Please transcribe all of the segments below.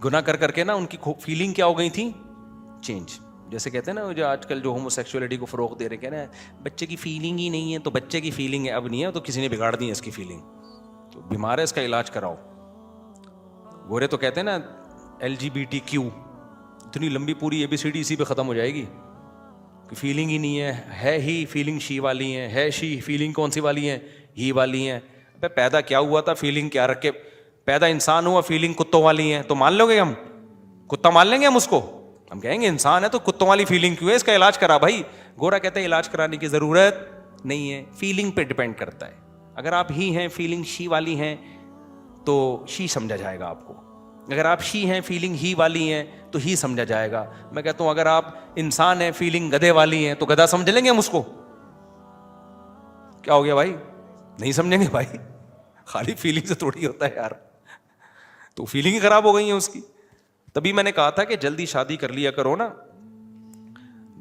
گناہ کر کر کے نا ان کی فیلنگ کیا ہو گئی تھی؟ چینج. جیسے کہتے ہیں نا جو آج کل جو ہومو سیکسولیٹی کو فروغ دے رہے کہہ رہے ہیں بچے کی فیلنگ ہی نہیں ہے, تو بچے کی فیلنگ ہے اب نہیں ہے, تو کسی نے بگاڑ دی ہے اس کی فیلنگ, تو بیمار ہے اس کا علاج کراؤ. گورے تو کہتے ہیں نا LGBTQ, اتنی لمبی پوری ABCD اسی پہ ختم ہو جائے گی کہ فیلنگ ہی نہیں ہے ہی فیلنگ شی والی ہیں, ہے شی فیلنگ کون سی والی ہیں, ہی والی ہیں. پیدا کیا ہوا تھا فیلنگ کیا رکھ کے, پیدا انسان ہوا فیلنگ کتوں والی ہیں, تو مان لو گے ہم کتا مان لیں گے ہم اس کو, ہم کہیں گے انسان ہے تو کتوں والی فیلنگ کیوں ہے, اس کا علاج کرا بھائی. گورا کہتا ہے علاج کرانے کی ضرورت نہیں ہے, فیلنگ پہ ڈیپینڈ کرتا ہے. اگر آپ ہی ہیں فیلنگ شی والی ہیں تو شی سمجھا جائے گا آپ کو, اگر آپ شی ہیں فیلنگ ہی والی ہیں تو ہی سمجھا جائے گا. میں کہتا ہوں اگر آپ انسان ہیں فیلنگ گدھے والی ہیں تو گدھا سمجھ لیں گے ہم اس کو. کیا ہو گیا بھائی, نہیں سمجھیں گے بھائی, خالی فیلنگ سے تھوڑی ہوتا ہے یار, تو فیلنگ ہی خراب ہو گئی ہیں اس کی. تبھی میں نے کہا تھا کہ جلدی شادی کر لیا کرو نا.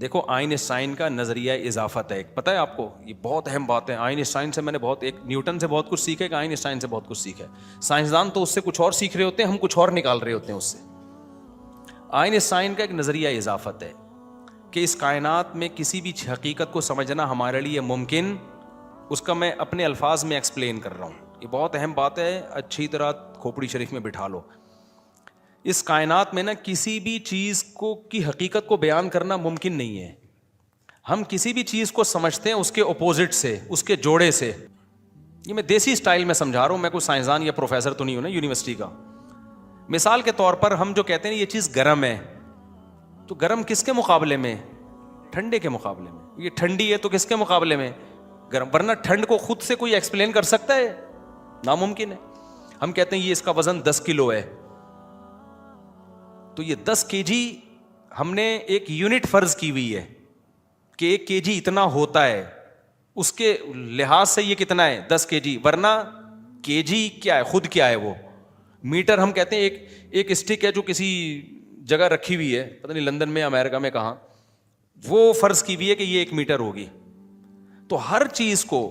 دیکھو آئنسٹائن کا نظریہ اضافت ہے ایک, پتہ ہے آپ کو, یہ بہت اہم بات ہے. آئنسٹائن سے میں نے بہت, ایک نیوٹن سے بہت کچھ سیکھا, کہ آئنسٹائن سے بہت کچھ سیکھا ہے. سائنسدان تو اس سے کچھ اور سیکھ رہے ہوتے ہیں, ہم کچھ اور نکال رہے ہوتے ہیں اس سے. آئنسٹائن کا ایک نظریہ اضافت ہے کہ اس کائنات میں کسی بھی حقیقت کو سمجھنا ہمارے لیے ممکن, اس کا میں اپنے الفاظ میں ایکسپلین کر رہا ہوں. یہ بہت اہم بات ہے, اچھی طرح کھوپڑی شریف میں بٹھا لو. اس کائنات میں نا کسی بھی چیز کو کی حقیقت کو بیان کرنا ممکن نہیں ہے. ہم کسی بھی چیز کو سمجھتے ہیں اس کے اپوزٹ سے, اس کے جوڑے سے. یہ میں دیسی اسٹائل میں سمجھا رہا ہوں, میں کوئی سائنسدان یا پروفیسر تو نہیں ہوں نا یونیورسٹی کا. مثال کے طور پر ہم جو کہتے ہیں یہ چیز گرم ہے, تو گرم کس کے مقابلے میں؟ ٹھنڈے کے مقابلے میں. یہ ٹھنڈی ہے تو کس کے مقابلے میں؟ گرم. ورنہ ٹھنڈ کو خود سے کوئی ایکسپلین کر سکتا ہے؟ ناممکن ہے. ہم کہتے ہیں یہ اس کا وزن 10 کلو ہے, تو یہ 10 kg ہم نے ایک یونٹ فرض کی ہوئی ہے کہ 1 kg اتنا ہوتا ہے, اس کے لحاظ سے یہ کتنا ہے 10 kg. ورنہ kg کیا ہے, خود کیا ہے وہ میٹر. ہم کہتے ہیں ایک اسٹک ہے جو کسی جگہ رکھی ہوئی ہے, پتہ نہیں لندن میں امریکہ میں کہاں, وہ فرض کی ہوئی ہے کہ یہ 1 میٹر ہوگی. تو ہر چیز کو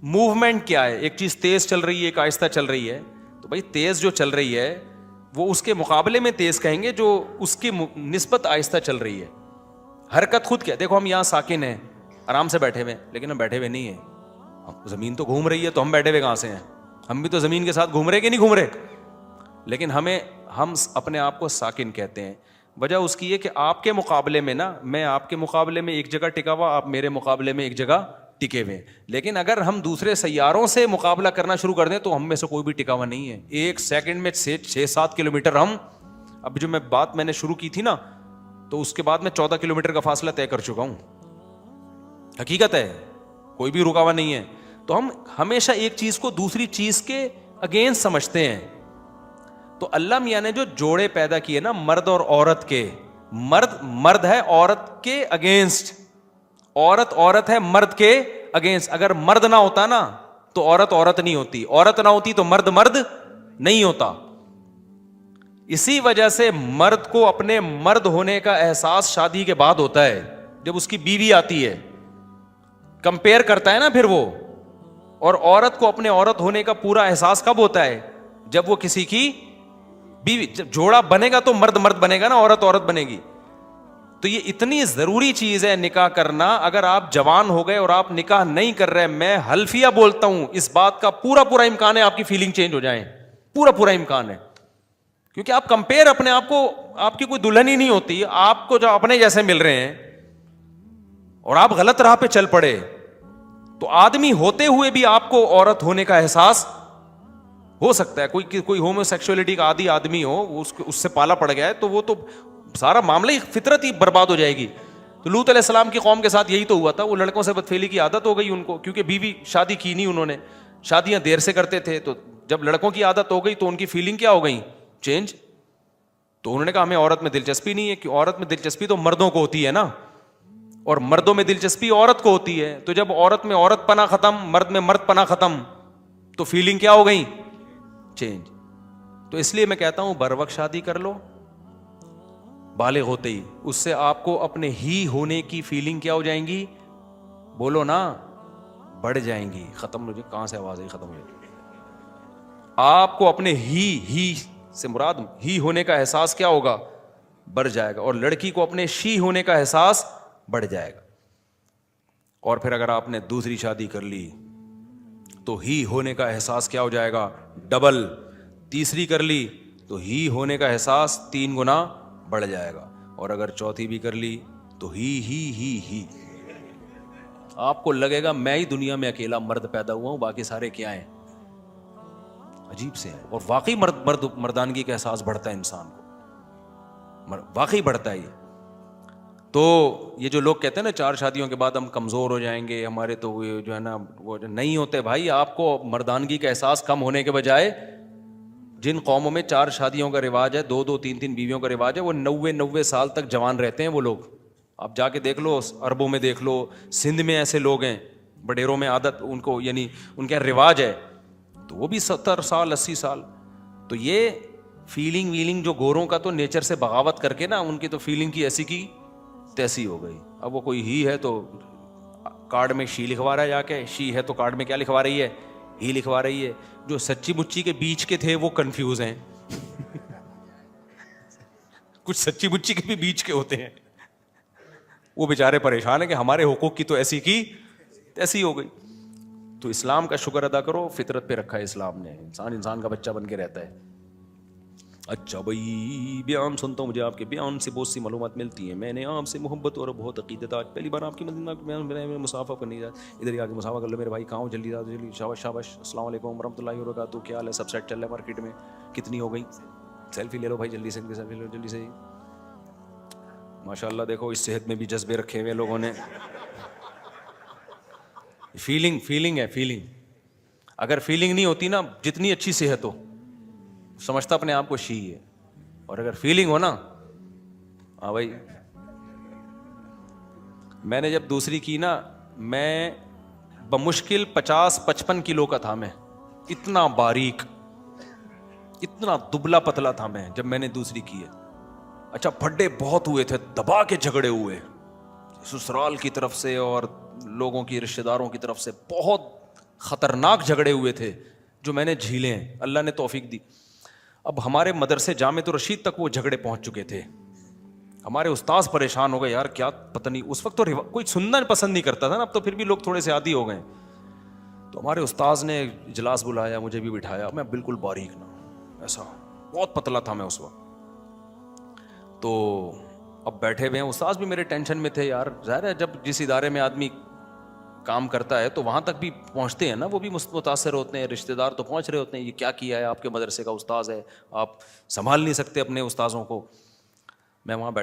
موومنٹ کیا ہے, ایک چیز تیز چل رہی ہے ایک آہستہ چل رہی ہے, تو بھائی تیز جو چل رہی ہے وہ اس کے مقابلے میں تیز کہیں گے جو اس کی نسبت آہستہ چل رہی ہے. حرکت خود کیا, دیکھو ہم یہاں ساکن ہیں آرام سے بیٹھے ہوئے, لیکن ہم بیٹھے ہوئے نہیں ہیں, زمین تو گھوم رہی ہے تو ہم بیٹھے ہوئے کہاں سے ہیں؟ ہم بھی تو زمین کے ساتھ گھوم رہے کہ نہیں گھوم رہے, لیکن ہم اپنے آپ کو ساکن کہتے ہیں. وجہ اس کی ہے کہ آپ کے مقابلے میں نا, میں آپ کے مقابلے میں ایک جگہ ٹکا ہوا, آپ میرے مقابلے میں ایک جگہ ٹکے ہوئے. لیکن اگر ہم دوسرے سیاروں سے مقابلہ کرنا شروع کر دیں تو ہم میں سے کوئی بھی ٹکا ہوا نہیں ہے. 1 سیکنڈ میں 6-7 کلومیٹر ہم, اب جو بات میں نے شروع کی تھی نا, تو اس کے بعد میں 14 کلومیٹر کا فاصلہ طے کر چکا ہوں. حقیقت ہے, کوئی بھی رکا ہوا نہیں ہے. تو ہم ہمیشہ ایک چیز کو دوسری چیز کے اگینسٹ سمجھتے ہیں. تو اللہ میاں نے جو جوڑے پیدا کیے نا مرد اور عورت کے, مرد ہے عورت کے اگینسٹ, عورت ہے مرد کے اگینسٹ. اگر مرد نہ ہوتا نا تو عورت نہیں ہوتی, عورت نہ ہوتی تو مرد نہیں ہوتا. اسی وجہ سے مرد کو اپنے مرد ہونے کا احساس شادی کے بعد ہوتا ہے, جب اس کی بیوی آتی ہے, کمپیئر کرتا ہے نا پھر وہ. اور عورت کو اپنے عورت ہونے کا پورا احساس کب ہوتا ہے؟ جب وہ کسی کی بیوی, جب جوڑا بنے گا تو مرد بنے گا نا, عورت بنے گی. تو یہ اتنی ضروری چیز ہے نکاح کرنا. اگر آپ جوان ہو گئے اور آپ نکاح نہیں کر رہے, میں حلفیہ بولتا ہوں اس بات کا پورا امکان ہے آپ کی فیلنگ چینج ہو جائیں, پورا امکان ہے. کیونکہ آپ کمپیئر اپنے آپ کو, آپ کی کوئی دلہن ہی نہیں ہوتی, آپ کو جو اپنے جیسے مل رہے ہیں اور آپ غلط راہ پہ چل پڑے, تو آدمی ہوتے ہوئے بھی آپ کو عورت ہونے کا احساس ہو سکتا ہے. کوئی ہومو سیکسولیٹی کا عادی آدمی ہو, اس سے پالا پڑ گیا ہے, تو وہ تو سارا معاملہ ہی فطرت ہی برباد ہو جائے گی. تو لوط علیہ السلام کی قوم کے ساتھ یہی تو ہوا تھا. وہ لڑکوں سے بدفعلی کی عادت ہو گئی ان کو, کیونکہ بیوی شادی کی نہیں انہوں نے, شادیاں دیر سے کرتے تھے. تو جب لڑکوں کی عادت ہو گئی تو ان کی فیلنگ کیا ہو گئی؟ چینج. تو انہوں نے کہا ہمیں عورت میں دلچسپی نہیں ہے, کہ عورت میں دلچسپی تو مردوں کو ہوتی ہے نا, اور مردوں میں دلچسپی عورت کو ہوتی ہے. تو جب عورت میں عورت پنا ختم, مرد میں مرد پنا ختم, تو فیلنگ کیا ہو گئی؟ چینج. تو اس لیے میں کہتا ہوں بر وقت شادی کر لو, بالغ ہوتے ہی. اس سے آپ کو اپنے ہی ہونے کی فیلنگ کیا ہو جائیں گی؟ بولو نا, بڑھ جائیں گی. ختم ہو جائے, کہاں سے آواز آئی, ختم ہو جائے. آپ کو اپنے ہی سے مراد ہی ہونے کا احساس کیا ہوگا؟ بڑھ جائے گا. اور لڑکی کو اپنے شی ہونے کا احساس بڑھ جائے گا. اور پھر اگر آپ نے دوسری شادی کر لی تو ہی ہونے کا احساس کیا ہو جائے گا؟ ڈبل. تیسری کر لی تو ہی ہونے کا احساس 3 گنا بڑھ جائے گا. اور اگر چوتھی بھی کر لی تو ہی آپ کو لگے گا میں ہی دنیا میں اکیلا مرد پیدا ہوا ہوں, باقی سارے کیا ہیں, عجیب سے ہیں. اور واقعی مردانگی کا احساس بڑھتا ہے انسان کو, واقعی بڑھتا ہے یہ. تو یہ جو لوگ کہتے ہیں نا 4 شادیوں کے بعد ہم کمزور ہو جائیں گے, ہمارے تو جو ہے نا وہ نہیں ہوتے بھائی. آپ کو مردانگی کا احساس کم ہونے کے بجائے جن قوموں میں 4 شادیوں کا رواج ہے, 2 3 بیویوں کا رواج ہے, وہ 90 سال تک جوان رہتے ہیں وہ لوگ. آپ جا کے دیکھ لو, عربوں میں دیکھ لو, سندھ میں ایسے لوگ ہیں, بڈیروں میں عادت ان کو, یعنی ان کا رواج ہے, تو وہ بھی 70 سال 80 سال. تو یہ فیلنگ ویلنگ جو گوروں کا تو نیچر سے بغاوت کر کے نا ان کی تو فیلنگ کی ایسی کی تیسی ہو گئی. اب وہ کوئی ہی ہے تو کارڈ میں شی لکھوا رہا ہے, جا کے شی ہے تو کارڈ میں کیا لکھوا رہی ہے؟ ہی لکھوا رہی ہے. جو سچی مچی کے بیچ کے تھے وہ کنفیوز ہیں. کچھ سچی مچی کے بھی بیچ کے ہوتے ہیں, وہ بیچارے پریشان ہیں کہ ہمارے حقوق کی تو ایسی کی تیسی ہو گئی. تو اسلام کا شکر ادا کرو, فطرت پہ رکھا ہے اسلام نے, انسان کا بچہ بن کے رہتا ہے. اچھا بھائی بیان سنتا ہوں, مجھے آپ کے بیان سے بہت سی معلومات ملتی ہیں. میں نے آپ سے محبت اور بہت عقیدت, آج پہلی بار آپ کی مدد میں مسافہ کرنے جا, ادھر ہی آ کے مسافہ کر لو میرے بھائی. کہاں ہو؟ جلدی جلدی. شاباش شاباش. السلام علیکم ورحمۃ اللہ وبرکاتہ. کیا حال ہے؟ سب سیٹ چل رہا ہے مارکیٹ میں؟ کتنی ہو گئی؟ سیلفی لے لو بھائی, جلدی سے سیلفی لو جلدی سے. ماشاء اللہ دیکھو اس صحت میں بھی جذبے رکھے ہوئے لوگوں نے. فیلنگ ہے, فیلنگ. اگر فیلنگ نہیں ہوتی نا, جتنی اچھی صحت ہو, سمجھتا اپنے آپ کو شی ہے. اور اگر فیلنگ ہو نا, ہاں بھائی, میں نے جب دوسری کی نا, میں بمشکل 50-55 کلو کا تھا. میں اتنا باریک, اتنا دبلا پتلا تھا میں جب میں نے دوسری کی ہے. اچھا پھڈے بہت ہوئے تھے, دبا کے جھگڑے ہوئے سسرال کی طرف سے اور لوگوں کی رشتہ داروں کی طرف سے, بہت خطرناک جھگڑے ہوئے تھے جو میں نے جھیلے ہیں, اللہ نے توفیق دی. اب ہمارے مدرسے جامعۃ الرشید تک وہ جھگڑے پہنچ چکے تھے. ہمارے استاذ پریشان ہو گئے, یار کیا پتہ نہیں, اس وقت تو کوئی سننا پسند نہیں کرتا تھا نا, اب تو پھر بھی لوگ تھوڑے سے عادی ہو گئے. تو ہمارے استاذ نے اجلاس بلایا, مجھے بھی بٹھایا. میں بالکل باریک نا, ایسا بہت پتلا تھا میں اس وقت. تو اب بیٹھے ہوئے ہیں, استاذ بھی میرے ٹینشن میں تھے. یار ظاہر ہے جب جس ادارے میں آدمی کام کرتا ہے تو وہاں تک بھی پہنچتے ہیں نا, وہ بھی متاثر ہوتے ہیں, رشتہ دار تو پہنچ رہے ہوتے ہیں, یہ کیا کیا ہے, آپ کے مدرسے کا استاذ ہے, آپ سنبھال نہیں سکتے اپنے استاذوں کو. میں وہاں بیٹھ